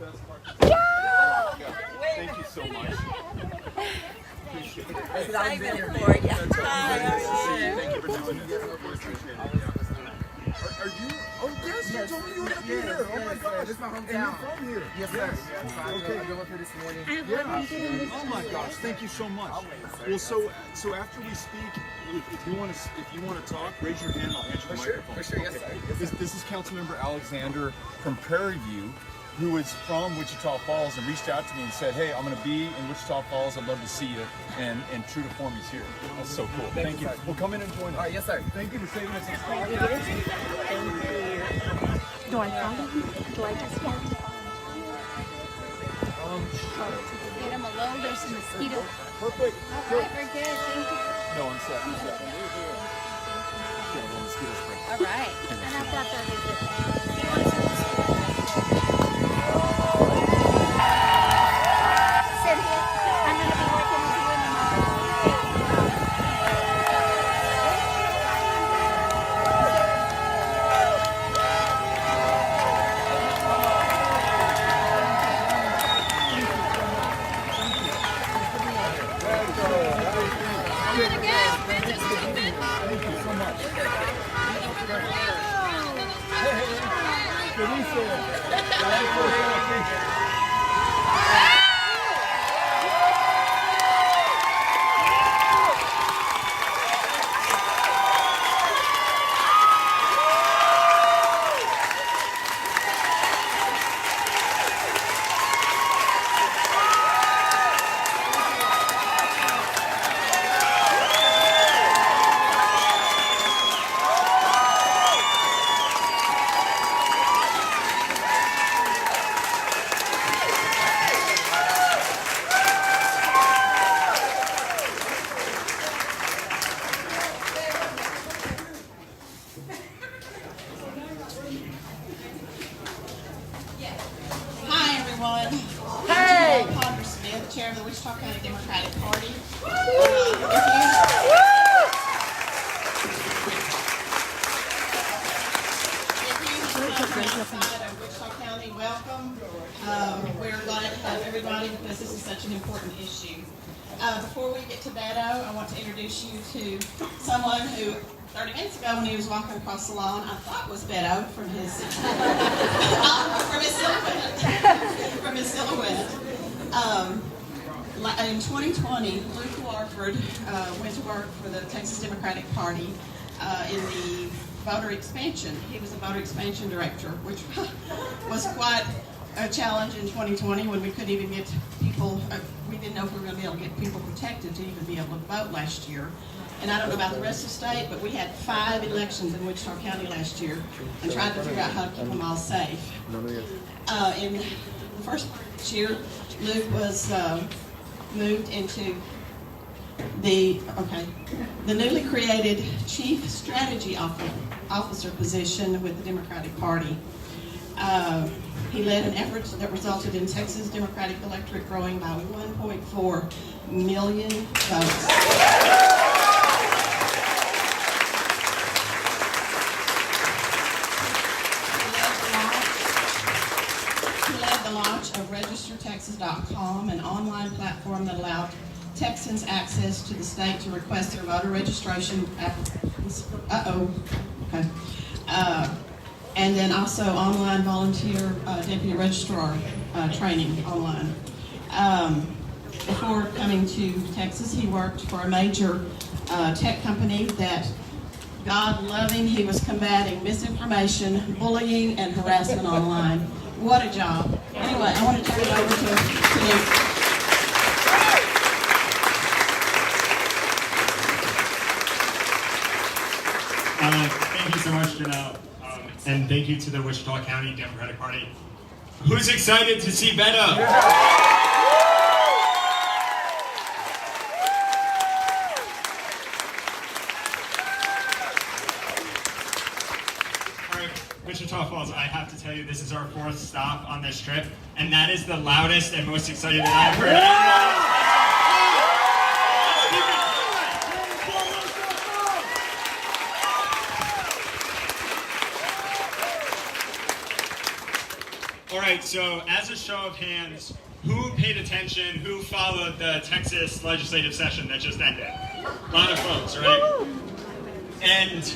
best part. Thank you so much. Appreciate it. Excited for you. Thank you for doing this. Appreciate it. Are you? Oh yes, you told me you were gonna be here. Oh my God, this is my hometown. And you're from here. Yes, sir. Okay. I drove up here this morning. Yeah. Oh my gosh, thank you so much. Well, so after we speak, if you want to talk, raise your hand. I'll hand you the microphone. For sure. Yes, sir. This is Councilmember Alexander from Prairie View, who is from Wichita Falls and reached out to me and said, "Hey, I'm going to be in Wichita Falls. I'd love to see you." And true to form, he's here. That's so cool. Thank you. Well, come in and join us. All right. Yes, sir. Thank you for saving us some time. Do I follow him? Do I just follow him? Get him alone. There's some mosquitoes. Perfect. All right, very good. Thank you. No, I'm set. Yeah, well, mosquito spray. All right. And I've got the Cynthia, I'm going to be working with you in the morning. Really good. Friends are sleeping. Thank you so much. Hi, everyone. Hey! Congress Smith, Chair of the Wichita County Democratic Party. If you outside of Wichita County, welcome. We're glad to have everybody because this is such an important issue. Before we get to Beto, I want to introduce you to someone who 30 minutes ago when he was walking across the lawn, I thought was Beto from his from his silhouette. In 2020, Luke Warford went to work for the Texas Democratic Party in the voter expansion. He was a voter expansion director, which was quite a challenge in 2020 when we couldn't even get people, we didn't know if we were going to be able to get people protected to even be able to vote last year. And I don't know about the rest of the state, but we had 5 elections in Wichita County last year and tried to figure out how to keep them all safe. In the first part of this year, Luke was moved into the newly created Chief Strategy Officer position with the Democratic Party. He led an effort that resulted in Texas Democratic electorate growing by 1.4 million votes. He led the launch of RegisterTexas.com, an online platform that allowed Texans access to the state to request their voter registration applications. And then also online volunteer deputy registrar training online. Before coming to Texas, he worked for a major tech company that, God loving, he was combating misinformation, bullying, and harassment online. What a job. Anyway, I want to turn it over to Luke. Thank you so much, Janelle. And thank you to the Wichita County Democratic Party. Who's excited to see Beto? All right, Wichita Falls, I have to tell you, this is our 4th stop on this trip, and that is the loudest and most excited that I've heard. All right, so as a show of hands, who paid attention, who followed the Texas legislative session that just ended? A lot of folks, right? And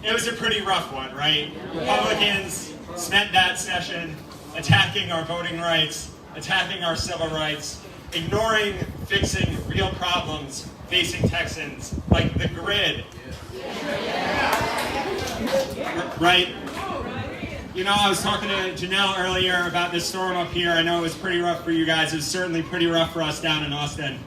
it was a pretty rough one, right? Republicans spent that session attacking our voting rights, attacking our civil rights, ignoring fixing real problems facing Texans, like the grid. Right? You know, I was talking to Janelle earlier about this storm up here. I know it was pretty rough for you guys. It was certainly pretty rough for us down in Austin.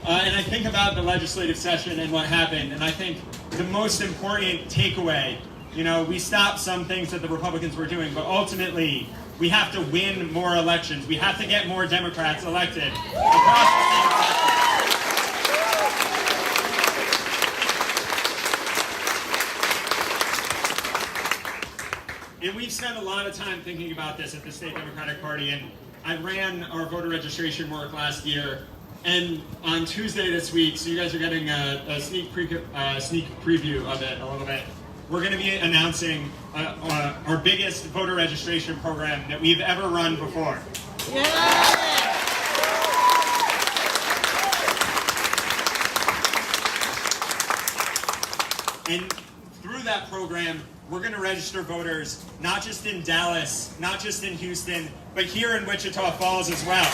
And I think about the legislative session and what happened, and I think the most important takeaway, you know, we stopped some things that the Republicans were doing, but ultimately, we have to win more elections. We have to get more Democrats elected across the state. And we've spent a lot of time thinking about this at the State Democratic Party, and I ran our voter registration work last year, and on Tuesday this week, so you guys are getting a sneak preview of it a little bit, we're going to be announcing our biggest voter registration program that we've ever run before. And through that program, we're going to register voters, not just in Dallas, not just in Houston, but here in Wichita Falls as well.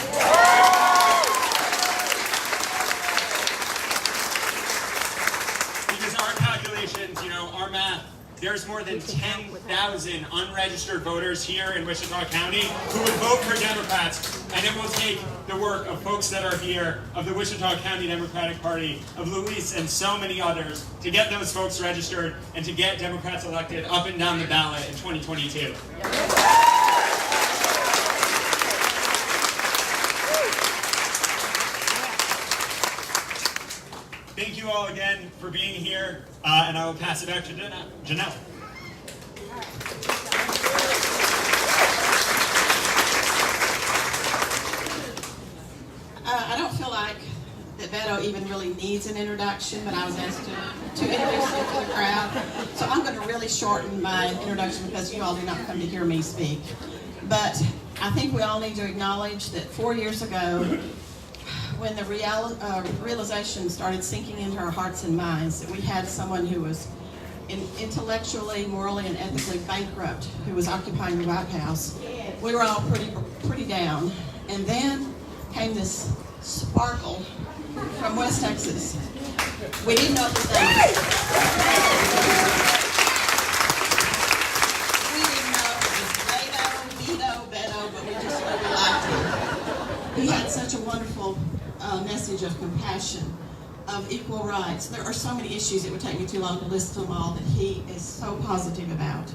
Because our calculations, you know, our math, there's more than 10,000 unregistered voters here in Wichita County who would vote for Democrats, and it will take the work of folks that are here, of the Wichita County Democratic Party, of Luis and so many others, to get those folks registered and to get Democrats elected up and down the ballot in 2022. Thank you all again for being here, and I will pass it back to Janelle. I don't feel like that Beto even really needs an introduction, but I was asked to introduce him to the crowd. So I'm going to really shorten my introduction because you all did not come to hear me speak. But I think we all need to acknowledge that 4 years ago, when the realization started sinking into our hearts and minds that we had someone who was intellectually, morally, and ethically bankrupt who was occupying the White House, we were all pretty down. And then came this sparkle from West Texas. We didn't know his name. We didn't know if it was Beto, but we just really liked him. He had such a wonderful message of compassion, of equal rights. There are so many issues, it would take me too long to list them all, that he is so positive about.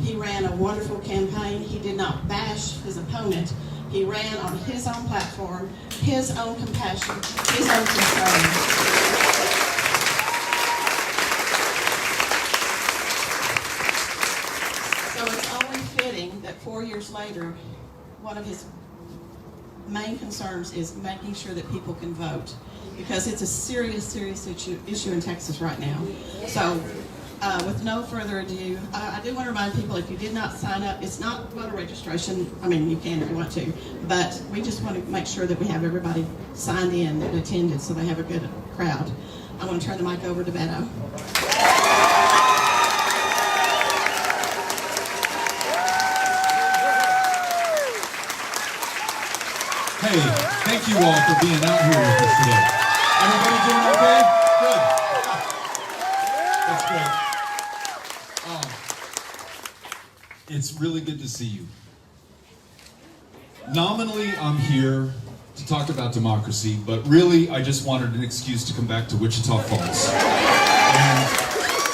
He ran a wonderful campaign. He did not bash his opponent. He ran on his own platform, his own compassion, his own concern. So it's only fitting that 4 years later, one of his main concerns is making sure that people can vote, because it's a serious issue in Texas right now. So with no further ado, I do want to remind people, if you did not sign up, it's not voter registration. I mean, you can if you want to, but we just want to make sure that we have everybody signed in that attended so they have a good crowd. I want to turn the mic over to Beto. Hey, thank you all for being out here with us today. Everybody doing okay? Good. That's great. It's really good to see you. Nominally, I'm here to talk about democracy, but really, I just wanted an excuse to come back to Wichita Falls. And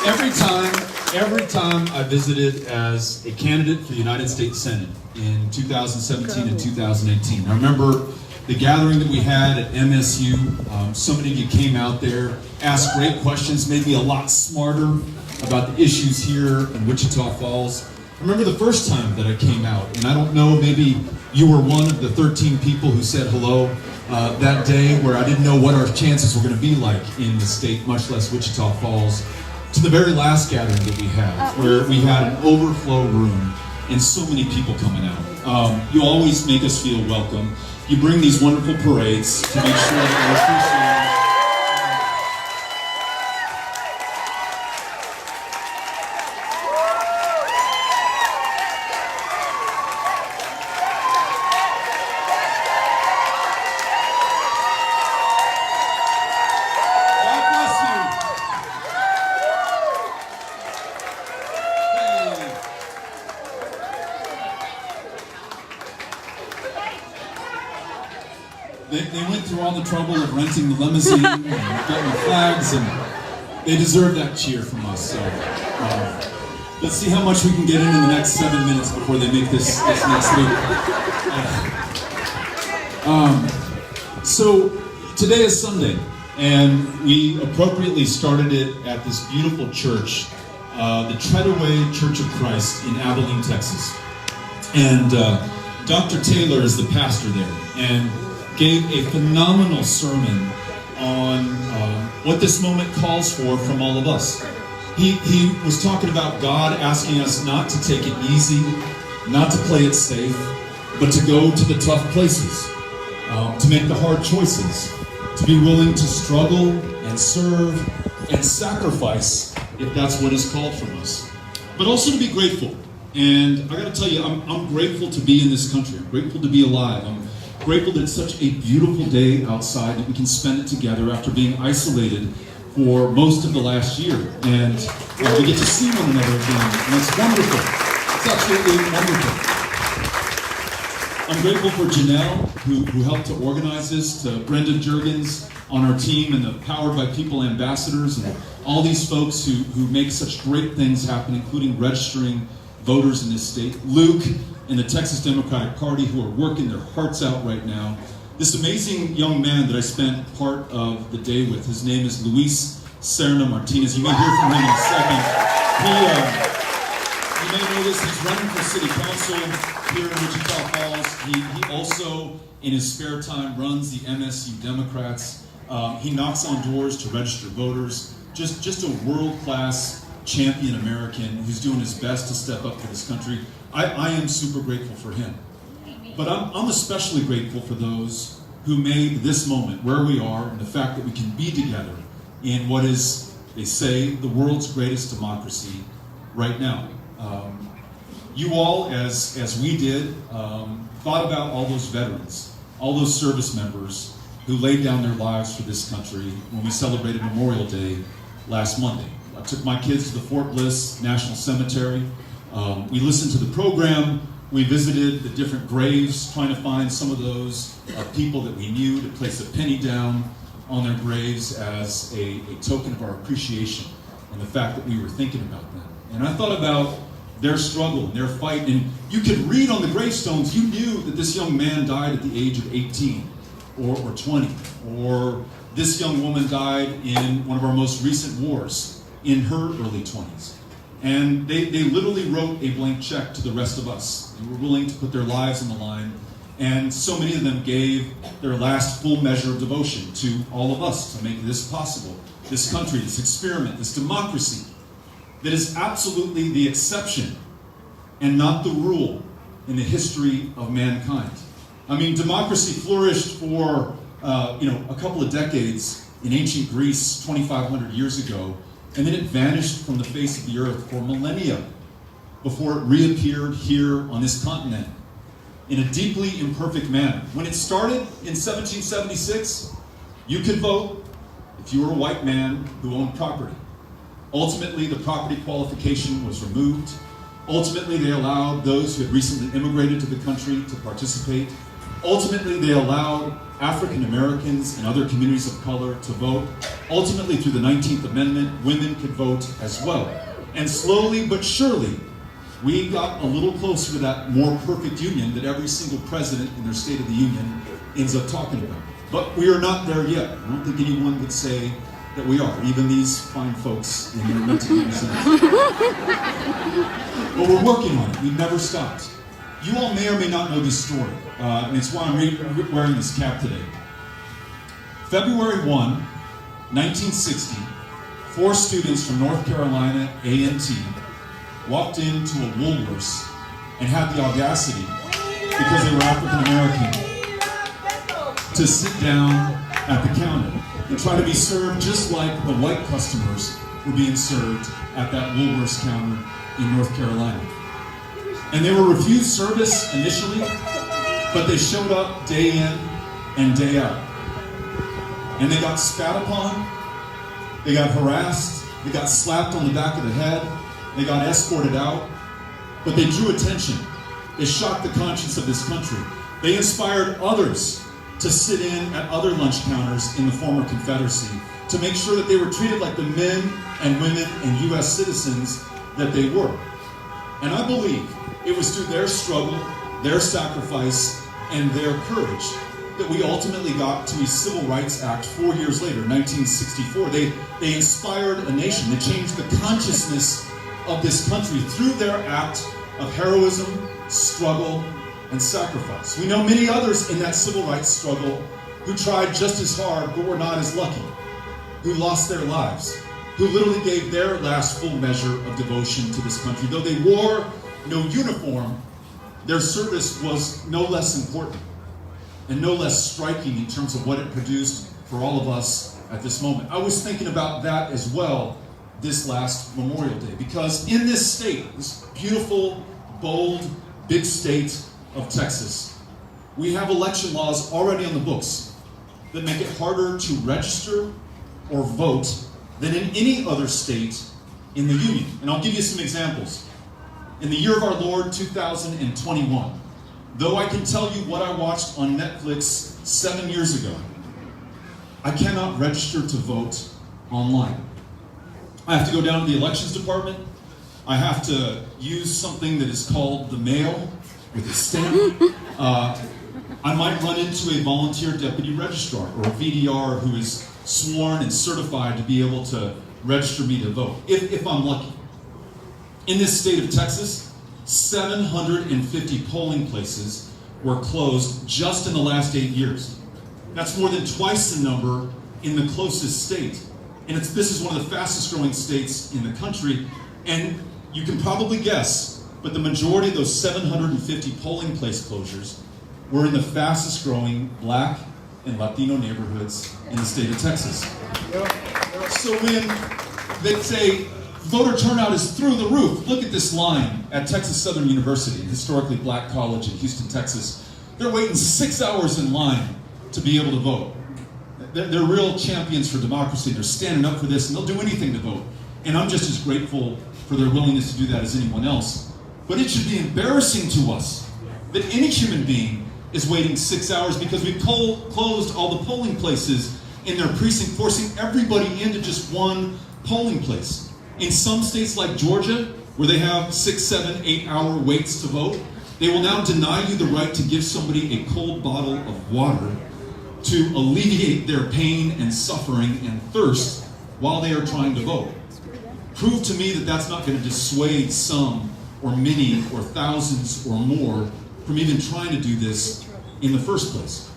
every time I visited as a candidate for the United States Senate in 2017 and 2018. I remember the gathering that we had at MSU. So many of you came out there, asked great questions, made me a lot smarter about the issues here in Wichita Falls. I remember the first time that I came out, and I don't know, maybe you were one of the 13 people who said hello that day, where I didn't know what our chances were going to be like in the state, much less Wichita Falls, to the very last gathering that we had, where we had an overflow room. and so many people coming out. You always make us feel welcome. You bring these wonderful parades to make sure that we're appreciated. They went through all the trouble of renting the limousine and getting the flags, and they deserve that cheer from us. So let's see how much we can get in the next 7 minutes before they make this next loop. So today is Sunday, and we appropriately started it at this beautiful church, the Treadaway Church of Christ in Abilene, Texas. And Dr. Taylor is the pastor there, and gave a phenomenal sermon on what this moment calls for from all of us. He was talking about God asking us not to take it easy, not to play it safe, but to go to the tough places, to make the hard choices, to be willing to struggle and serve and sacrifice if that's what is called from us. But also to be grateful. And I gotta tell you, I'm grateful to be in this country. I'm grateful to be alive. I'm grateful that it's such a beautiful day outside that we can spend it together after being isolated for most of the last year. And we get to see one another again, and it's wonderful. It's absolutely wonderful. I'm grateful for Janelle, who helped to organize this, to Brenda Juergens on our team, and the Powered by People ambassadors, and all these folks who make such great things happen, including registering voters in this state. Luke and the Texas Democratic Party, who are working their hearts out right now. This amazing young man that I spent part of the day with, his name is Luis Serna Martinez. You may hear from him in a second. You may know this, he's running for city council here in Wichita Falls. He also, in his spare time, runs the MSU Democrats. He knocks on doors to register voters. Just a world-class champion American who's doing his best to step up for this country. I am super grateful for him. But I'm especially grateful for those who made this moment where we are and the fact that we can be together in what is, they say, the world's greatest democracy right now. You all, as we did, thought about all those veterans, all those service members who laid down their lives for this country when we celebrated Memorial Day last Monday. I took my kids to the Fort Bliss National Cemetery. We listened to the program. We visited the different graves, trying to find some of those people that we knew to place a penny down on their graves as a token of our appreciation and the fact that we were thinking about them. And I thought about their struggle and their fight. And you could read on the gravestones, you knew that this young man died at the age of 18 or 20. Or this young woman died in one of our most recent wars in her early 20s. And they literally wrote a blank check to the rest of us. They were willing to put their lives on the line. And so many of them gave their last full measure of devotion to all of us to make this possible. This country, this experiment, this democracy that is absolutely the exception and not the rule in the history of mankind. I mean, democracy flourished for a couple of decades in ancient Greece 2,500 years ago, and then it vanished from the face of the earth for millennia before it reappeared here on this continent in a deeply imperfect manner. When it started in 1776, you could vote if you were a white man who owned property. Ultimately, the property qualification was removed. Ultimately, they allowed those who had recently immigrated to the country to participate. Ultimately, they allowed African Americans and other communities of color to vote. Ultimately, through the 19th Amendment, women could vote as well. And slowly but surely, we got a little closer to that more perfect union that every single president in their State of the Union ends up talking about. But we are not there yet. I don't think anyone would say that we are, even these fine folks in their mental illness. But we're working on it. We've never stopped. You all may or may not know this story, and it's why I'm wearing this cap today. February 1, 1960, 4 students from North Carolina A&T walked into a Woolworths and had the audacity, because they were African American, to sit down at the counter and try to be served just like the white customers were being served at that Woolworths counter in North Carolina. And they were refused service initially, but they showed up day in and day out. And they got spat upon, they got harassed, they got slapped on the back of the head, they got escorted out, but they drew attention. They shocked the conscience of this country. They inspired others to sit in at other lunch counters in the former Confederacy to make sure that they were treated like the men and women and U.S. citizens that they were. And I believe it was through their struggle, their sacrifice, and their courage that we ultimately got to a Civil Rights Act 4 years later, 1964. They inspired a nation. They changed the consciousness of this country through their act of heroism, struggle, and sacrifice. We know many others in that civil rights struggle who tried just as hard but were not as lucky, who lost their lives, who literally gave their last full measure of devotion to this country. Though they wore no uniform, their service was no less important and no less striking in terms of what it produced for all of us at this moment. I was thinking about that as well this last Memorial Day, because in this state, this beautiful, bold, big state of Texas, we have election laws already on the books that make it harder to register or vote than in any other state in the Union. And I'll give you some examples. In the year of our Lord, 2021, though I can tell you what I watched on Netflix 7 years ago, I cannot register to vote online. I have to go down to the elections department. I have to use something that is called the mail with a stamp. I might run into a volunteer deputy registrar or a VDR who is sworn and certified to be able to register me to vote, if I'm lucky. In this state of Texas, 750 polling places were closed just in the last 8 years. That's more than twice the number in the closest state. And this is one of the fastest growing states in the country. And you can probably guess, but the majority of those 750 polling place closures were in the fastest growing Black and Latino neighborhoods in the state of Texas. So when they say voter turnout is through the roof, look at this line at Texas Southern University, a historically Black college in Houston, Texas. They're waiting 6 hours in line to be able to vote. They're real champions for democracy. They're standing up for this, and they'll do anything to vote. And I'm just as grateful for their willingness to do that as anyone else. But it should be embarrassing to us that any human being is waiting 6 hours because we've closed all the polling places in their precinct, forcing everybody into just one polling place. In some states like Georgia, where they have 6, 7, 8 hour waits to vote, they will now deny you the right to give somebody a cold bottle of water to alleviate their pain and suffering and thirst while they are trying to vote. Prove to me that that's not going to dissuade some or many or thousands or more from even trying to do this in the first place.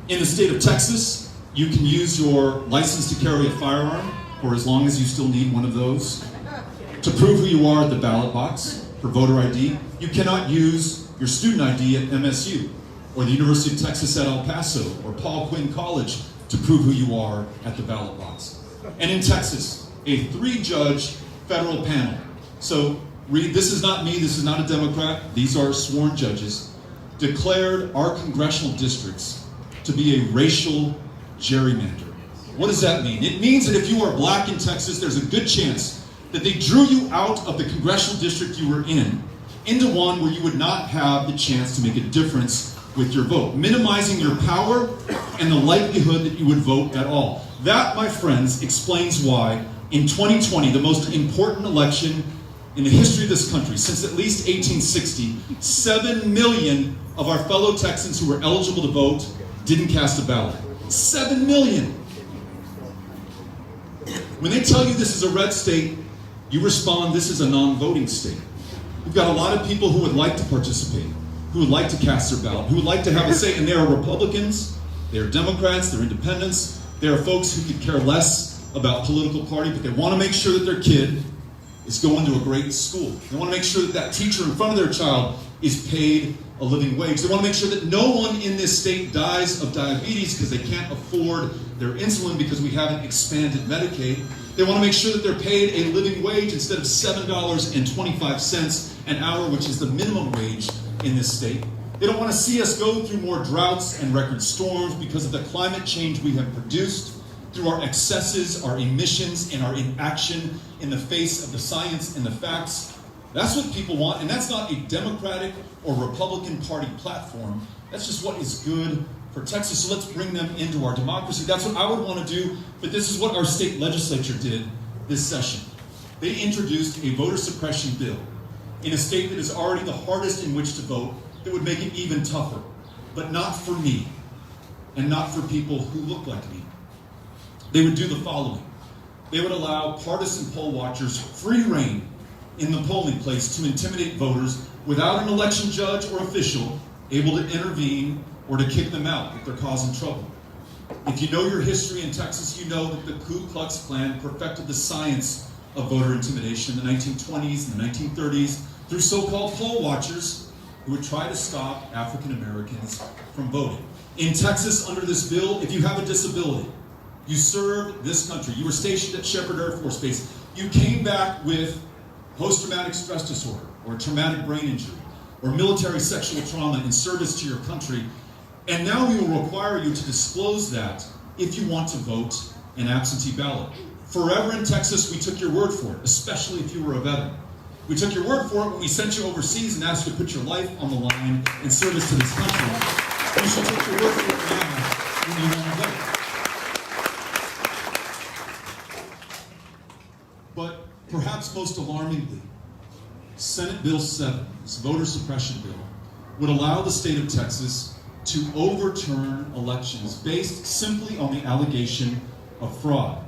In the state of Texas, you can use your license to carry a firearm for as long as you still need one of those. To prove who you are at the ballot box for voter ID, you cannot use your student ID at MSU or the University of Texas at El Paso or Paul Quinn College to prove who you are at the ballot box. And in Texas, a 3-judge federal panel. So read, this is not me, this is not a Democrat, these are sworn judges, declared our congressional districts to be a racial gerrymander. What does that mean? It means that if you are Black in Texas, there's a good chance that they drew you out of the congressional district you were in into one where you would not have the chance to make a difference with your vote, minimizing your power and the likelihood that you would vote at all. That, my friends, explains why in 2020, the most important election in the history of this country, since at least 1860, 7 million of our fellow Texans who were eligible to vote didn't cast a ballot. 7 million. When they tell you this is a red state, you respond, this is a non-voting state. We've got a lot of people who would like to participate, who would like to cast their ballot, who would like to have a say, and there are Republicans, there are Democrats, there are independents, there are folks who could care less about political party, but they want to make sure that their kid is going to a great school. They want to make sure that that teacher in front of their child is paid a living wage. They want to make sure that no one in this state dies of diabetes because they can't afford their insulin because we haven't expanded Medicaid. They want to make sure that they're paid a living wage instead of $7.25 an hour, which is the minimum wage in this state. They don't want to see us go through more droughts and record storms because of the climate change we have produced through our excesses, our emissions, and our inaction in the face of the science and the facts. That's what people want, and that's not a Democratic or Republican Party platform. That's just what is good for Texas. So let's bring them into our democracy. That's what I would want to do, but this is what our state legislature did this session. They introduced a voter suppression bill in a state that is already the hardest in which to vote, that would make it even tougher, but not for me, and not for people who look like me. They would do the following. They would allow partisan poll watchers free rein in the polling place to intimidate voters without an election judge or official able to intervene or to kick them out if they're causing trouble. If you know your history in Texas, you know that the Ku Klux Klan perfected the science of voter intimidation in the 1920s and the 1930s through so-called poll watchers who would try to stop African Americans from voting. In Texas, under this bill, if you have a disability, you served this country, you were stationed at Shepherd Air Force Base, you came back with post-traumatic stress disorder or traumatic brain injury or military sexual trauma in service to your country, and now we will require you to disclose that if you want to vote an absentee ballot. Forever in Texas, we took your word for it, especially if you were a veteran. We took your word for it when we sent you overseas and asked you to put your life on the line in service to this country. You should take your word for it now when you want to vote. But perhaps most alarmingly, Senate Bill 7, this voter suppression bill, would allow the state of Texas to overturn elections based simply on the allegation of fraud.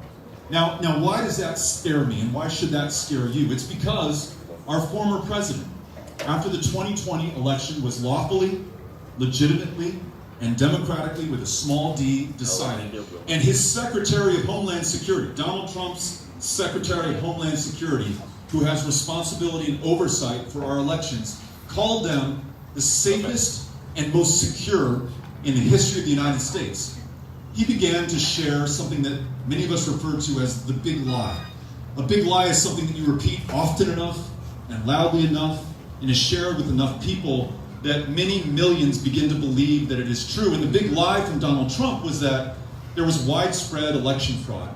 Now, why does that scare me, and why should that scare you? It's because our former president, after the 2020 election was lawfully, legitimately, and democratically, with a small d, decided, and his Secretary of Homeland Security, Donald Trump's Secretary of Homeland Security, who has responsibility and oversight for our elections, called them the safest and most secure in the history of the United States. He began to share something that many of us refer to as the big lie. A big lie is something that you repeat often enough and loudly enough and is shared with enough people that many millions begin to believe that it is true. And the big lie from Donald Trump was that there was widespread election fraud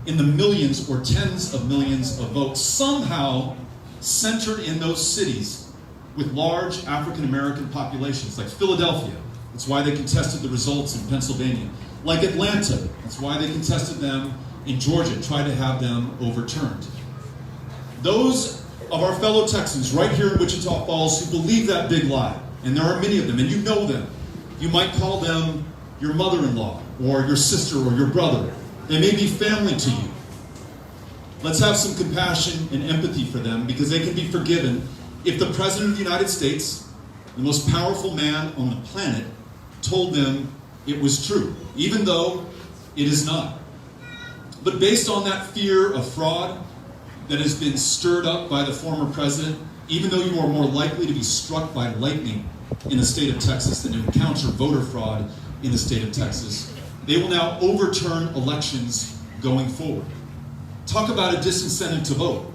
in the millions or tens of millions of votes, somehow centered in those cities with large African American populations, like Philadelphia. That's why they contested the results in Pennsylvania. Like Atlanta, that's why they contested them in Georgia, tried to have them overturned. Those of our fellow Texans right here in Wichita Falls who believe that big lie, and there are many of them, and you know them. You might call them your mother-in-law, or your sister, or your brother. They may be family to you. Let's have some compassion and empathy for them, because they can be forgiven if the President of the United States, the most powerful man on the planet, told them it was true, even though it is not. But based on that fear of fraud that has been stirred up by the former president, even though you are more likely to be struck by lightning in the state of Texas than to encounter voter fraud in the state of Texas, they will now overturn elections going forward. Talk about a disincentive to vote.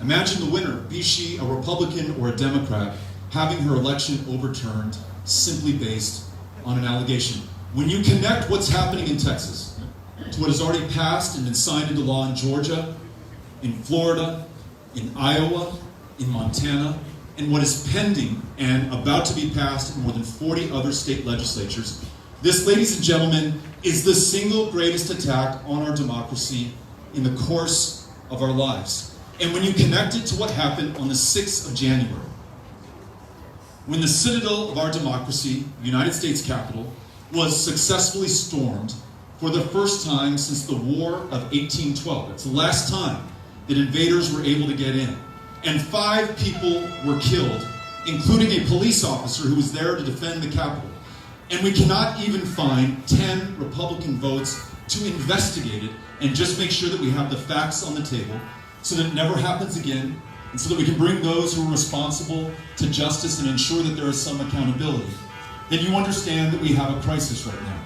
Imagine the winner, be she a Republican or a Democrat, having her election overturned simply based on an allegation. When you connect what's happening in Texas to what has already passed and been signed into law in Georgia, in Florida, in Iowa, in Montana, and what is pending and about to be passed in more than 40 other state legislatures, this, ladies and gentlemen, is the single greatest attack on our democracy in the course of our lives. And when you connect it to what happened on the 6th of January, when the citadel of our democracy, the United States Capitol, was successfully stormed for the first time since the War of 1812. It's the last time that invaders were able to get in. And 5 people were killed, including a police officer who was there to defend the Capitol. And we cannot even find 10 Republican votes to investigate it and just make sure that we have the facts on the table so that it never happens again, and so that we can bring those who are responsible to justice and ensure that there is some accountability, then you understand that we have a crisis right now.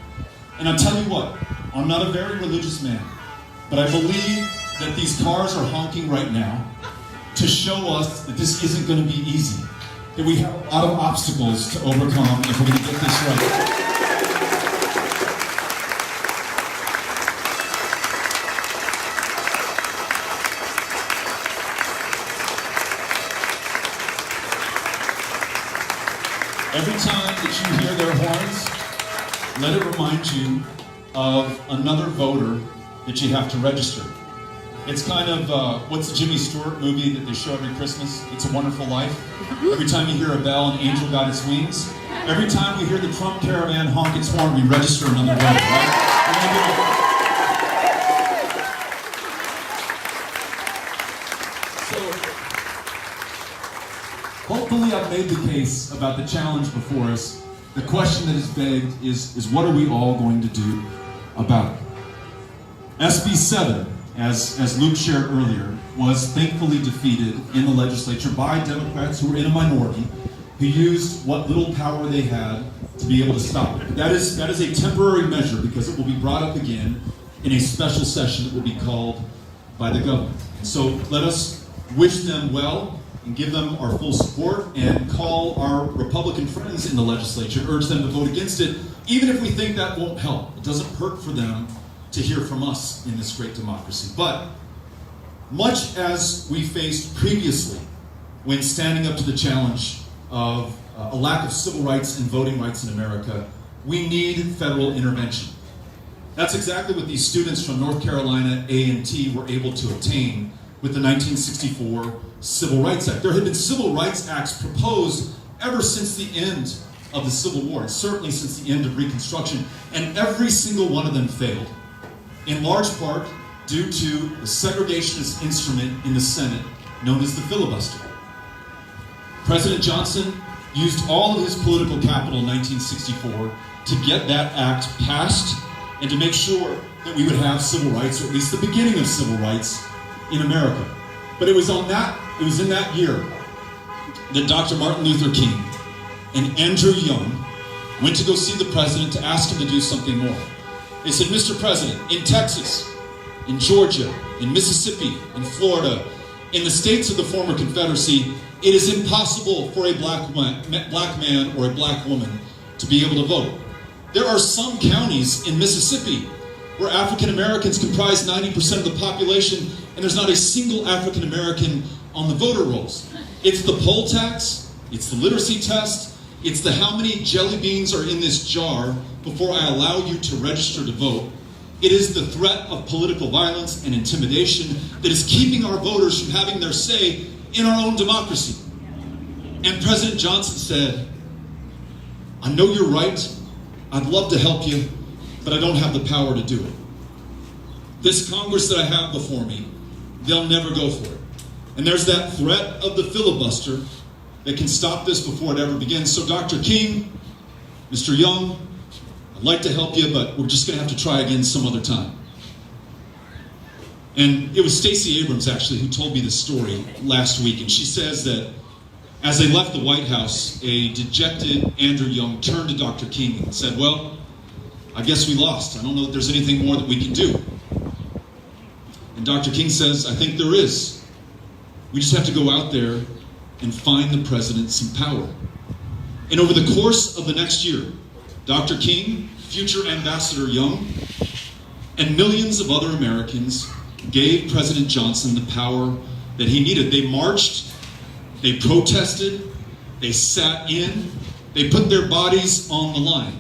And I'll tell you what, I'm not a very religious man, but I believe that these cars are honking right now to show us that this isn't going to be easy, that we have a lot of obstacles to overcome if we're going to get this right. Every time that you hear their horns, let it remind you of another voter that you have to register. It's kind of, what's the Jimmy Stewart movie that they show every Christmas? It's a Wonderful Life. Every time you hear a bell, an angel got its wings. Every time we hear the Trump caravan honk its horn, we register another voter, right? Hopefully I've made the case about the challenge before us. The question that is begged is what are we all going to do about it? SB 7, as Luke shared earlier, was thankfully defeated in the legislature by Democrats who were in a minority, who used what little power they had to be able to stop it. That is a temporary measure because it will be brought up again in a special session that will be called by the governor. So let us wish them well and give them our full support and call our Republican friends in the legislature, urge them to vote against it, even if we think that won't help. It doesn't hurt for them to hear from us in this great democracy. But much as we faced previously when standing up to the challenge of a lack of civil rights and voting rights in America, we need federal intervention. That's exactly what these students from North Carolina A&T were able to obtain with the 1964 Civil Rights Act. There had been Civil Rights Acts proposed ever since the end of the Civil War, and certainly since the end of Reconstruction, and every single one of them failed, in large part due to the segregationist instrument in the Senate known as the filibuster. President Johnson used all of his political capital in 1964 to get that act passed and to make sure that we would have civil rights, or at least the beginning of civil rights, in America. But it was in that year that Dr. Martin Luther King and Andrew Young went to go see the president to ask him to do something more. They said, Mr. President, in Texas, in Georgia, in Mississippi, in Florida, in the states of the former Confederacy, it is impossible for a black man or a black woman to be able to vote. There are some counties in Mississippi where African Americans comprise 90% of the population, and there's not a single African American on the voter rolls. It's the poll tax, it's the literacy test, it's the how many jelly beans are in this jar before I allow you to register to vote. It is the threat of political violence and intimidation that is keeping our voters from having their say in our own democracy. And President Johnson said, I know you're right, I'd love to help you, but I don't have the power to do it. This Congress that I have before me, they'll never go for it. And there's that threat of the filibuster that can stop this before it ever begins. So Dr. King, Mr. Young, I'd like to help you, but we're just going to have to try again some other time. And it was Stacey Abrams, actually, who told me this story last week. And she says that as they left the White House, a dejected Andrew Young turned to Dr. King and said, well, I guess we lost. I don't know if there's anything more that we can do. And Dr. King says, I think there is. We just have to go out there and find the president some power. And over the course of the next year, Dr. King, future Ambassador Young, and millions of other Americans gave President Johnson the power that he needed. They marched, they protested, they sat in, they put their bodies on the line.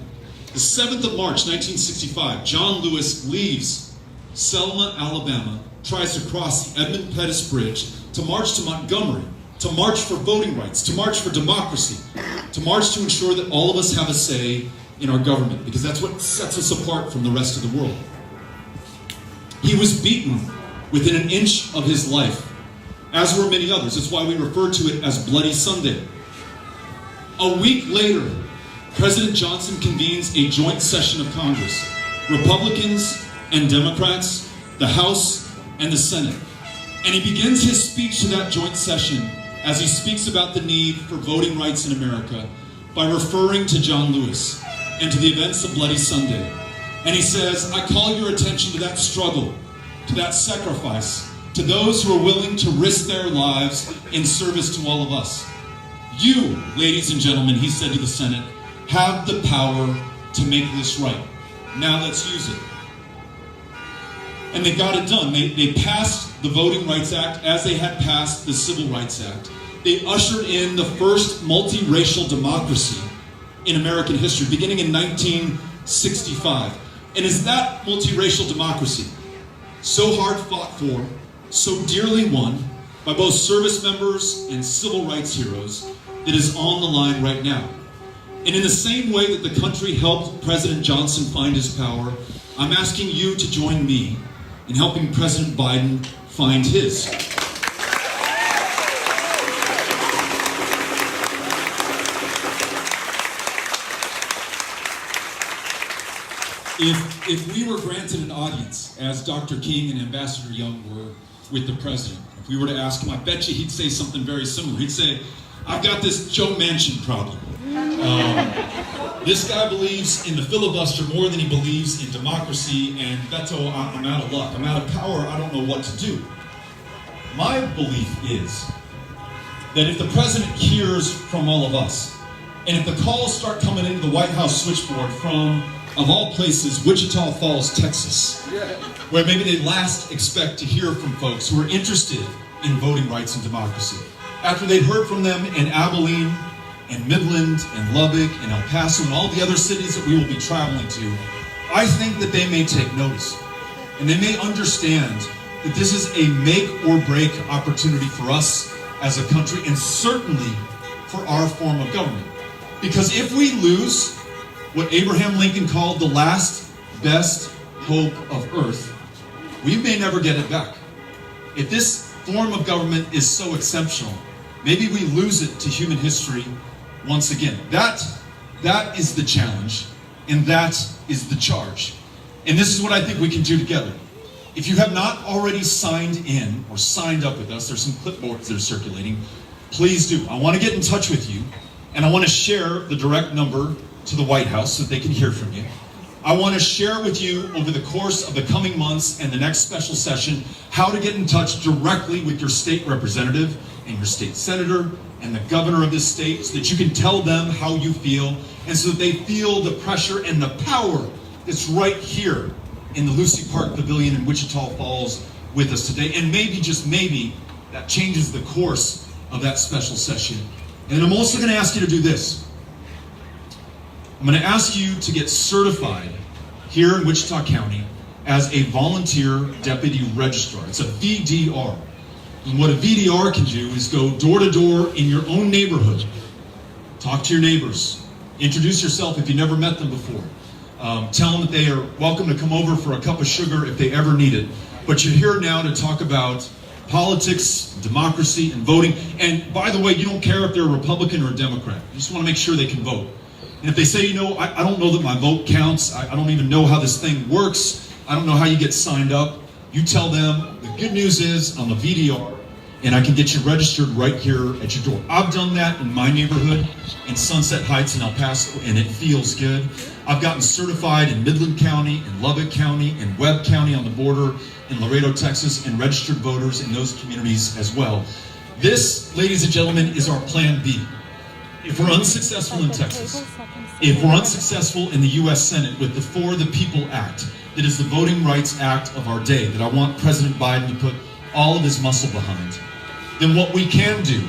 The 7th of March, 1965, John Lewis leaves Selma, Alabama, tries to cross the Edmund Pettus Bridge to march to Montgomery, to march for voting rights, to march for democracy, to march to ensure that all of us have a say in our government, because that's what sets us apart from the rest of the world. He was beaten within an inch of his life, as were many others. That's why we refer to it as Bloody Sunday. A week later, President Johnson convenes a joint session of Congress, Republicans and Democrats, the House and the Senate. And he begins his speech to that joint session as he speaks about the need for voting rights in America by referring to John Lewis and to the events of Bloody Sunday. And he says, I call your attention to that struggle, to that sacrifice, to those who are willing to risk their lives in service to all of us. You, ladies and gentlemen, he said to the Senate, have the power to make this right. Now let's use it. And they got it done. They passed the Voting Rights Act as they had passed the Civil Rights Act. They ushered in the first multiracial democracy in American history, beginning in 1965. And is that multiracial democracy, so hard fought for, so dearly won by both service members and civil rights heroes, that is on the line right now? And in the same way that the country helped President Johnson find his power, I'm asking you to join me in helping President Biden find his. If we were granted an audience, as Dr. King and Ambassador Young were with the president, if we were to ask him, I bet you he'd say something very similar. He'd say, I've got this Joe Manchin problem. This guy believes in the filibuster more than he believes in democracy, and Beto, I'm out of luck. I'm out of power. I don't know what to do. My belief is that if the president hears from all of us, and if the calls start coming into the White House switchboard from, of all places, Wichita Falls, Texas, where maybe they last expect to hear from folks who are interested in voting rights and democracy, after they'd heard from them in Abilene, and Midland, and Lubbock, and El Paso, and all the other cities that we will be traveling to, I think that they may take notice. And they may understand that this is a make or break opportunity for us as a country, and certainly for our form of government. Because if we lose what Abraham Lincoln called the last best hope of earth, we may never get it back. If this form of government is so exceptional, maybe we lose it to human history once again. That is the challenge, and that is the charge. And this is what I think we can do together. If you have not already signed in or signed up with us, there's some clipboards that are circulating, please do. I want to get in touch with you, and I want to share the direct number to the White House so that they can hear from you. I want to share with you over the course of the coming months and the next special session how to get in touch directly with your state representative and your state senator and the governor of this state, so that you can tell them how you feel, and so that they feel the pressure and the power that's right here in the Lucy Park Pavilion in Wichita Falls with us today. And maybe, just maybe, that changes the course of that special session. And I'm also going to ask you to do this. I'm going to ask you to get certified here in Wichita County as a volunteer deputy registrar. It's a VDR. And what a VDR can do is go door to door in your own neighborhood. Talk to your neighbors. Introduce yourself if you never met them before. Tell them that they are welcome to come over for a cup of sugar if they ever need it. But you're here now to talk about politics, democracy, and voting. And by the way, you don't care if they're a Republican or a Democrat. You just want to make sure they can vote. And if they say, you know, I don't know that my vote counts, I don't even know how this thing works, I don't know how you get signed up, you tell them, the good news is I'm a VDR, and I can get you registered right here at your door. I've done that in my neighborhood, in Sunset Heights in El Paso, and it feels good. I've gotten certified in Midland County, in Lubbock County, in Webb County on the border, in Laredo, Texas, and registered voters in those communities as well. This, ladies and gentlemen, is our plan B. If we're unsuccessful in Texas, if we're unsuccessful in the U.S. Senate with the For the People Act, that is the Voting Rights Act of our day, that I want President Biden to put all of his muscle behind, then what we can do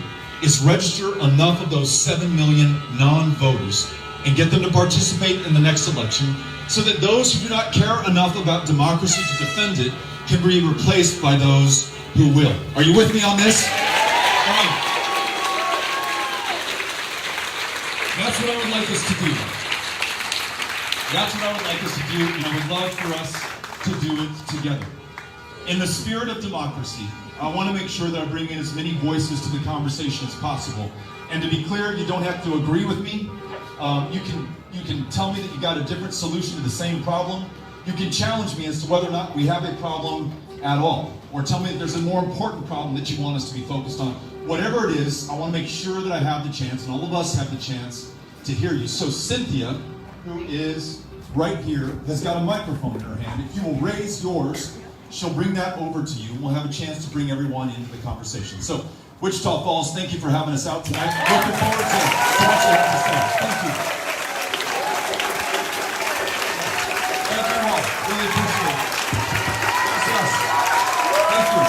is register enough of those 7 million non-voters and get them to participate in the next election, so that those who do not care enough about democracy to defend it can be replaced by those who will. Are you with me on this? All right. That's what I would like us to do. That's what I would like us to do, and I would love for us to do it together. In the spirit of democracy, I want to make sure that I bring in as many voices to the conversation as possible. And to be clear, you don't have to agree with me. You can tell me that you got a different solution to the same problem. You can challenge me as to whether or not we have a problem at all. or tell me that there's a more important problem that you want us to be focused on. Whatever it is, I want to make sure that I have the chance, and all of us have the chance to hear you. So Cynthia, who is right here, has got a microphone in her hand. If you will raise yours, she'll bring that over to you. We'll have a chance to bring everyone into the conversation. So, Wichita Falls, thank you for having us out tonight. Looking forward to what you have to say. Thank you. Thank you all. Really appreciate it. Yes. Thank you.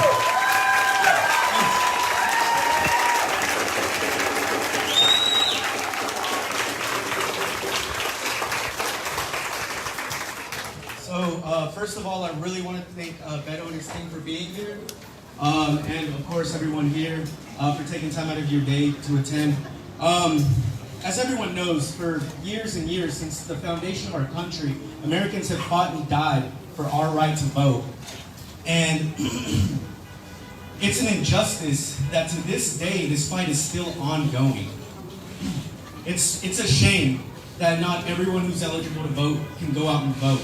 Thanks. So, first of all, I really want to thank Beto and his team for being here. And of course, everyone here for taking time out of your day to attend. As everyone knows, for years and years, since the foundation of our country, Americans have fought and died for our right to vote. And it's an injustice that to this day, this fight is still ongoing. It's a shame that not everyone who's eligible to vote can go out and vote.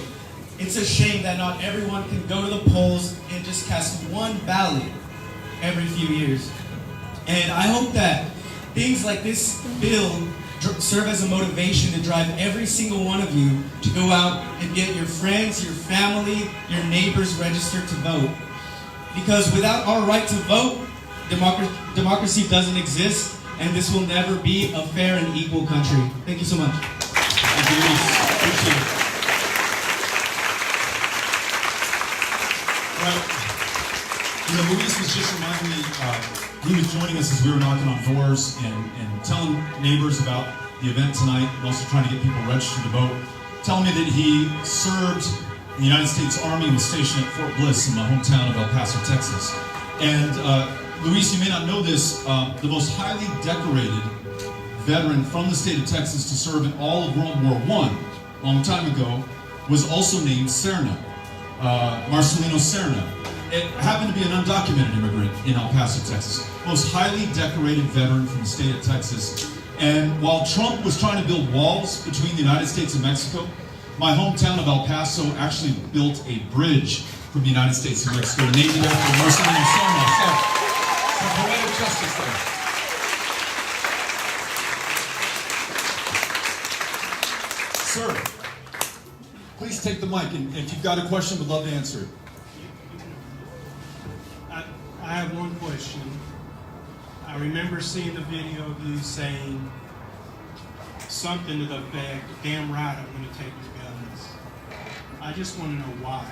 It's a shame that not everyone can go to the polls and just cast one ballot every few years. And I hope that things like this bill serve as a motivation to drive every single one of you to go out and get your friends, your family, your neighbors registered to vote. Because without our right to vote, democracy doesn't exist, and this will never be a fair and equal country. Thank you so much. Thank you, Luis. Appreciate it. Well, Luis was just reminding me, he was joining us as we were knocking on doors and telling neighbors about the event tonight, and also trying to get people registered to vote. Telling me that he served in the United States Army and was stationed at Fort Bliss in my hometown of El Paso, Texas. And Luis, you may not know this, the most highly decorated veteran from the state of Texas to serve in all of World War I, a long time ago, was also named Serna, Marcelino Serna. It happened to be an undocumented immigrant in El Paso, Texas. Most highly decorated veteran from the state of Texas. And while Trump was trying to build walls between the United States and Mexico, my hometown of El Paso actually built a bridge from the United States and Mexico, named it after Marcelino Serna. So, some poetic justice there. Sir, please take the mic, and if you've got a question, we'd love to answer it. I have one question. I remember seeing the video of you saying something to the effect, "Damn right, I'm going to take your guns." I just want to know why.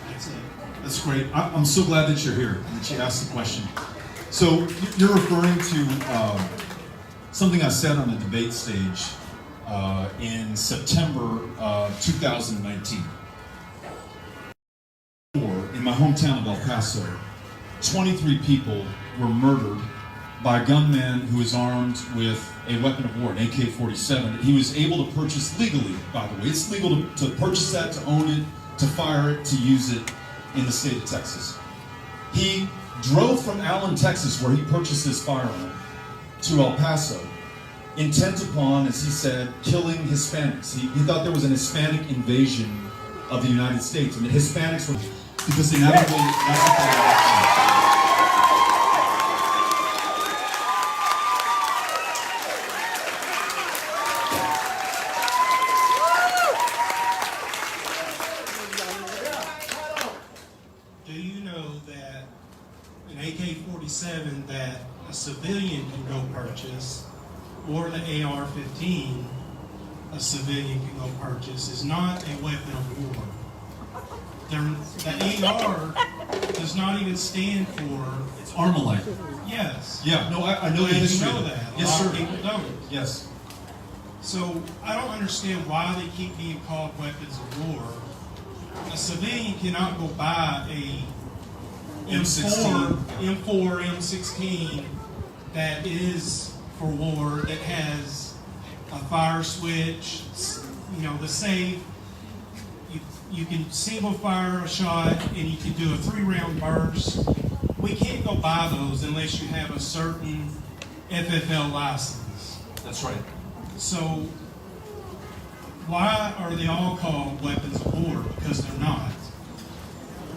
That's it. That's great. I'm so glad that you're here and that you asked the question. So you're referring to something I said on the debate stage in September 2019. In my hometown of El Paso, 23 people were murdered by a gunman who is armed with a weapon of war, an AK-47, that he was able to purchase legally, by the way. It's legal to purchase that, to own it, to fire it, to use it in the state of Texas. He drove from Allen, Texas, where he purchased this firearm, to El Paso, intent upon, as he said, killing Hispanics. He thought there was an Hispanic invasion of the United States, and that Hispanics were, because inevitably, that's what they are. Do you know that an AK-47 that a civilian can go purchase, or the AR-15 a civilian can go purchase, is not a weapon of war? The AR does not even stand for... It's Armalite. Yes. Yeah, no, I know the history. You know of it. that. Yes, A lot sir. of people don't. Yes. So I don't understand why they keep being called weapons of war. A civilian cannot go buy a M16. M4, M16 that is for war, that has a fire switch, the safe. You can single fire a shot and you can do a 3-round burst. We can't go buy those unless you have a certain FFL license. That's right. So why are they all called weapons of war? Because they're not.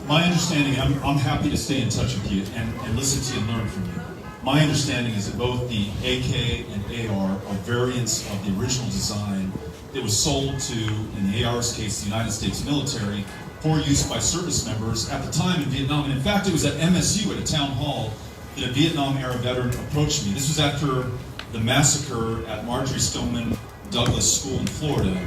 my understanding, I'm happy to stay in touch with you and listen to you and learn from you. My understanding is that both the AK and AR are variants of the original design that was sold to, in the AR's case, the United States military for use by service members at the time in Vietnam. And in fact, it was at MSU at a town hall that a Vietnam-era veteran approached me. This was after the massacre at Marjorie Stoneman Douglas School in Florida.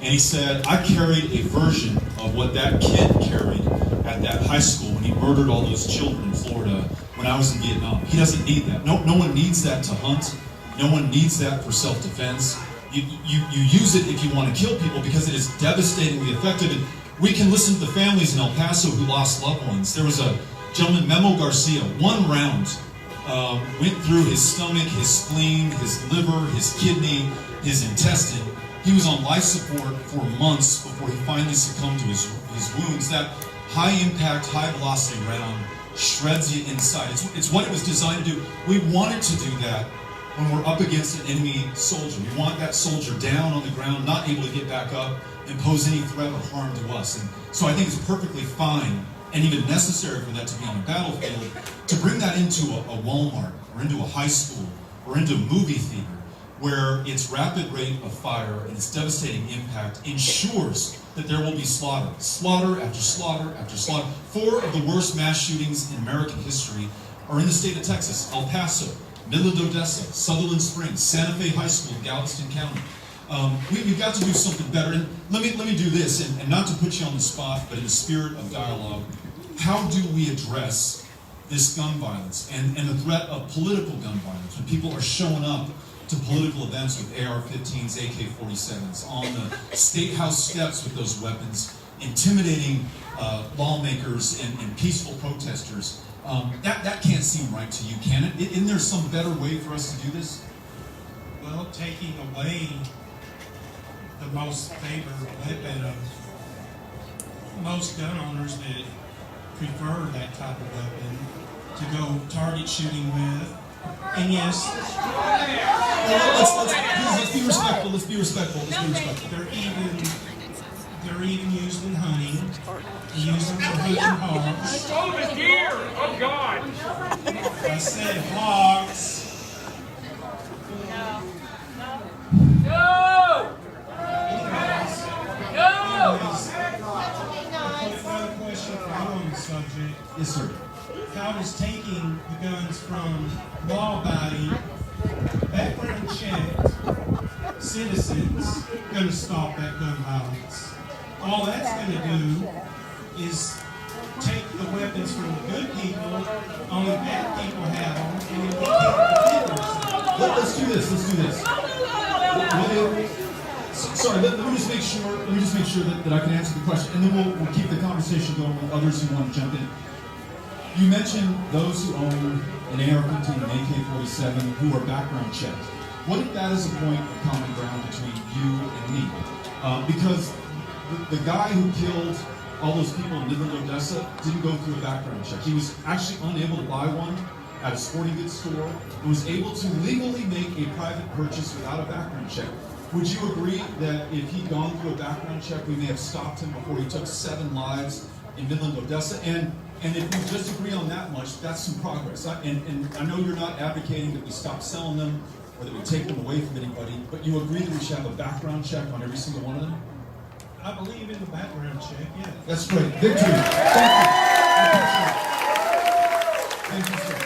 And he said, I carried a version of what that kid carried at that high school when he murdered all those children in Florida when I was in Vietnam. He doesn't need that. No one needs that to hunt. No one needs that for self-defense. You use it if you want to kill people because it is devastatingly effective. And we can listen to the families in El Paso who lost loved ones. There was a gentleman, Memo Garcia, one round went through his stomach, his spleen, his liver, his kidney, his intestine. He was on life support for months before he finally succumbed to his wounds. That high-impact, high-velocity round shreds you inside. It's what it was designed to do. We want it to do that when we're up against an enemy soldier. We want that soldier down on the ground, not able to get back up and pose any threat or harm to us. And so I think it's perfectly fine and even necessary for that to be on a battlefield. To bring that into a Walmart or into a high school or into a movie theater where its rapid rate of fire and its devastating impact ensures that there will be slaughter. Slaughter after slaughter after slaughter. 4 of the worst mass shootings in American history are in the state of Texas: El Paso, Midland, Odessa, Sutherland Springs, Santa Fe High School, Galveston County. We've got to do something better. And let me do this, and not to put you on the spot, but in the spirit of dialogue, how do we address this gun violence and the threat of political gun violence when people are showing up to political events with AR-15s, AK-47s, on the State House steps with those weapons, intimidating lawmakers and peaceful protesters? That can't seem right to you, can it? Isn't there some better way for us to do this? Well, taking away the most favored weapon of most gun owners that prefer that type of weapon to go target shooting with. And yes, let's be respectful. Let's be respectful. They're even used in hunting. They use them for hunting hogs. Oh, the deer! Oh, God! I said hogs. No! Another question for you on the subject. Yes, sir. How does taking the guns from law-abiding, background checked citizens going to stop that gun violence? All that's going to do is take the weapons from the good people, only bad people have them, and then we can't defend ourselves. Let's do this. Sorry, let me just make sure that I can answer the question, and then we'll keep the conversation going with others who want to jump in. You mentioned those who own an AR-15 and AK-47 who are background checked. What if that is a point of common ground between you and me? Because the guy who killed all those people in Midland, Odessa didn't go through a background check. He was actually unable to buy one at a sporting goods store and was able to legally make a private purchase without a background check. Would you agree that if he'd gone through a background check, we may have stopped him before he took 7 lives in Midland, Odessa? And if we just agree on that much, that's some progress. And I know you're not advocating that we stop selling them or that we take them away from anybody, but you agree that we should have a background check on every single one of them? I believe in the background check, yeah. That's great. Victory. Thank you. Thank you, sir.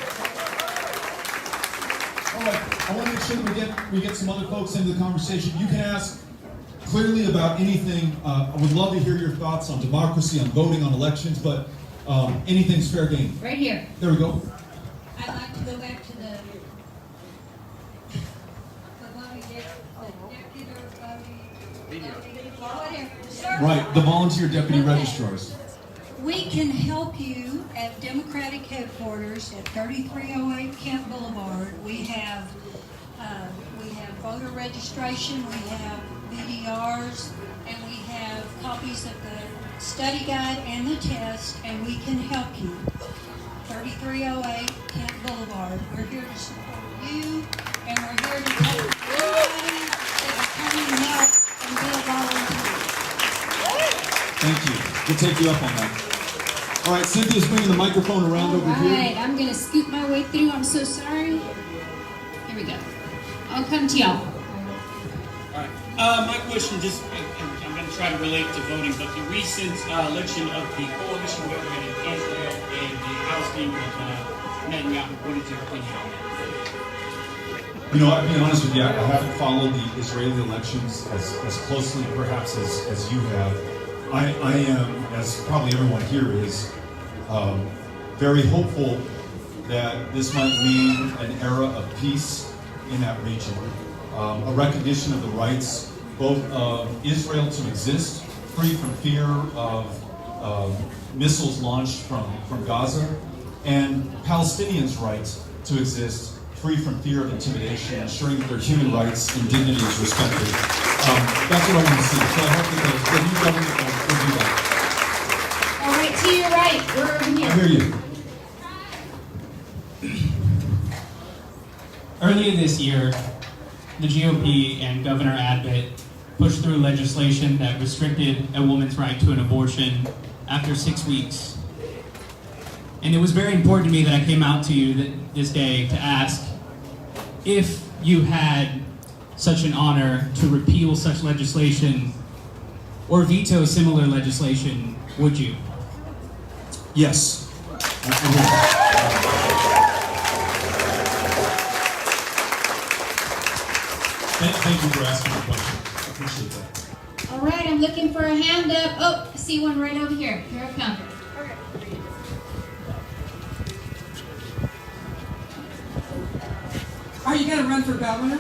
All right, I want to make sure that we get some other folks into the conversation. You can ask clearly about anything. I would love to hear your thoughts on democracy, on voting, on elections, but anything's fair game. Right here. There we go. I'd like to go back to the Right, the volunteer deputy registrars. We can help you at Democratic headquarters at 3308 Kent Boulevard. We have voter registration, we have VDRs, and we have copies of the study guide and the test, and we can help you. 3308 Kent Boulevard. We're here to support you, and we're here to help everybody that will come and help and be a volunteer. Thank you. We'll take you up on that. All right, Cynthia's bringing the microphone around over here. Alright, I'm gonna scoot my way through. I'm so sorry. Here we go. I'll come to y'all. Alright. My question just, and I'm going to try to relate to voting, but the recent election of the coalition government in Israel and the ousting of Netanyahu, what is your opinion on that? You know, I'll be honest with you, I haven't followed the Israeli elections as closely perhaps as you have. I am, as probably everyone here is, very hopeful that this might mean an era of peace in that region. A recognition of the rights both of Israel to exist, free from fear of missiles launched from Gaza, and Palestinians' rights to exist, free from fear of intimidation, ensuring that their human rights and dignity is respected. That's what I want to see. So I hope that the new government will do that. All right, to your right. We're over here. I hear you. Earlier this year, the GOP and Governor Abbott pushed through legislation that restricted a woman's right to an abortion after 6 weeks. And it was very important to me that I came out to you this day to ask if you had such an honor to repeal such legislation or veto similar legislation, would you? Yes. Thank you for asking the question. I appreciate that. All right, I'm looking for a hand up. Oh, I see one right over here. Here I come. Are you going to run for governor?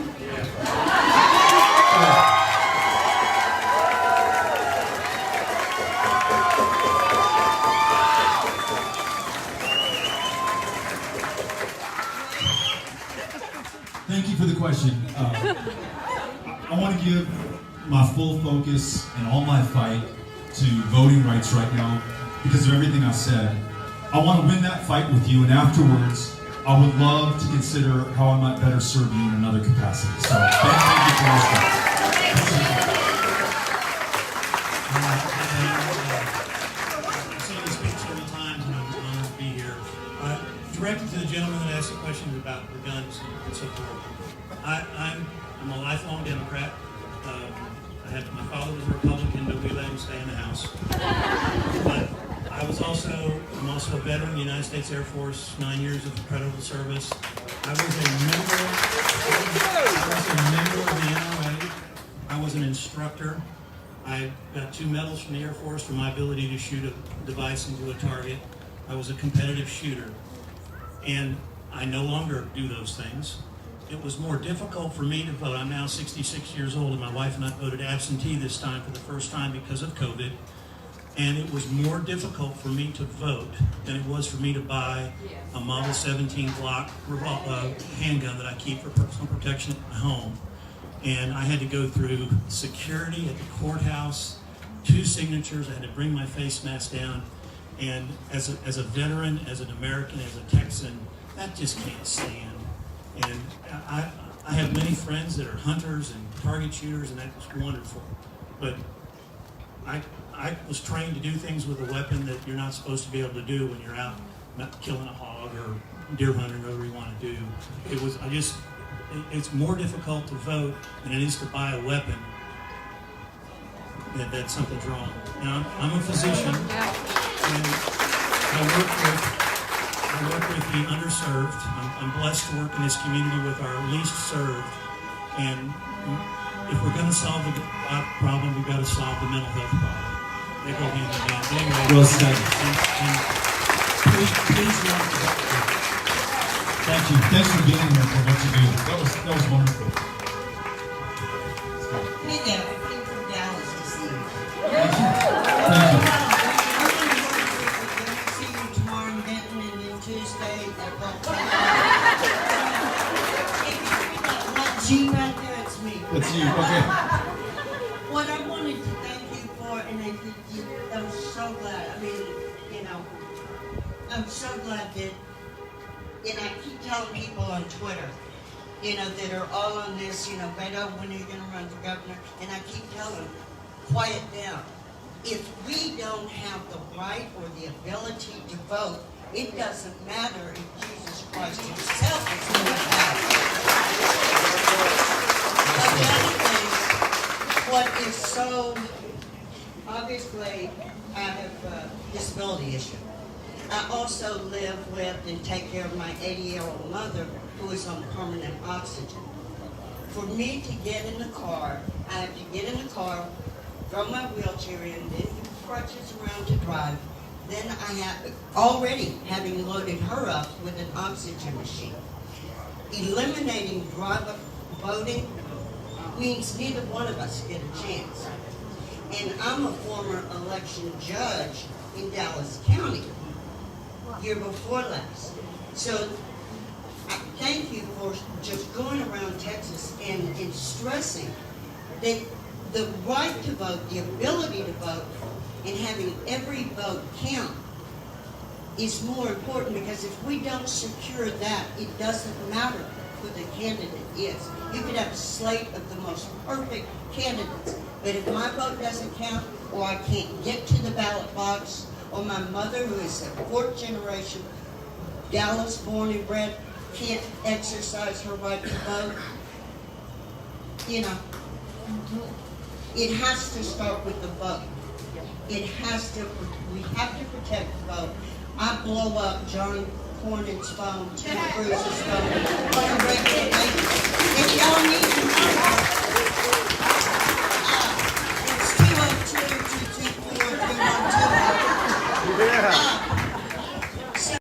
Thank you for the question. I want to give my full focus and all my fight to voting rights right now because of everything I've said. I want to win that fight with you, and afterwards, I would love to consider how I might better serve you in another capacity. So, thank you for asking. I've seen you speak several times, and I'm honored to be here. Directed to the gentleman that asked the questions about the guns and so forth. I'm a lifelong Democrat. My father was a Republican, but we let him stay in the House. But I'm also a veteran of the United States Air Force, 9 years of incredible service. I was a member of the NRA. I was an instructor. I got 2 medals from the Air Force for my ability to shoot a device into a target. I was a competitive shooter. And I no longer do those things. It was more difficult for me to vote. I'm now 66 years old, and my wife and I voted absentee this time for the first time because of COVID. And it was more difficult for me to vote than it was for me to buy a Model 17 Glock handgun that I keep for personal protection at my home. And I had to go through security at the courthouse, 2 signatures. I had to bring my face mask down. And as a veteran, as an American, as a Texan, that just can't stand. And I have many friends that are hunters and target shooters, and that's wonderful. But I was trained to do things with a weapon that you're not supposed to be able to do when you're out not killing a hog or deer hunting, whatever you want to do. It's more difficult to vote than it is to buy a weapon that something's wrong. Now, I'm a physician, and I work with the underserved. I'm blessed to work in this community with our least served. And if we're going to solve the problem, we've got to solve the mental health problem. They go hand in hand. But anyway, Well said. And please note that. Thank you. Thanks for being here for what you do. That was wonderful. Hey there, I came from Dallas to see you. Thank you. Thank you. See you tomorrow in Benton and then Tuesday at Baltimore. That G right there, it's me. It's you, okay. What I wanted to thank you for, and I'm so glad, I'm so glad that, and I keep telling people on Twitter, that are all on this, Beto, when are you going to run for governor? And I keep telling them, quiet down. if we don't have the right or the ability to vote, it doesn't matter if Jesus Christ himself is in the house. Another thing, what is so, obviously, I have a disability issue. I also live with and take care of my 80-year-old mother who is on permanent oxygen. For me to get in the car, I have to get in the car, throw my wheelchair in, then give crutches around to drive. Then I have, already having loaded her up with an oxygen machine. Eliminating driver voting means neither one of us get a chance. And I'm a former election judge in Dallas County, year before last. So I thank you for just going around Texas and stressing that the right to vote, the ability to vote, and having every vote count is more important, because if we don't secure that, it doesn't matter who the candidate is. You could have a slate of the most perfect candidates, but if my vote doesn't count, or I can't get to the ballot box, or my mother, who is a fourth generation Dallas born and bred, can't exercise her right to vote, you know, it has to start with the vote. It has to, we have to protect the vote. I blow up John Cornyn's phone, Ted Cruz's phone on a regular basis.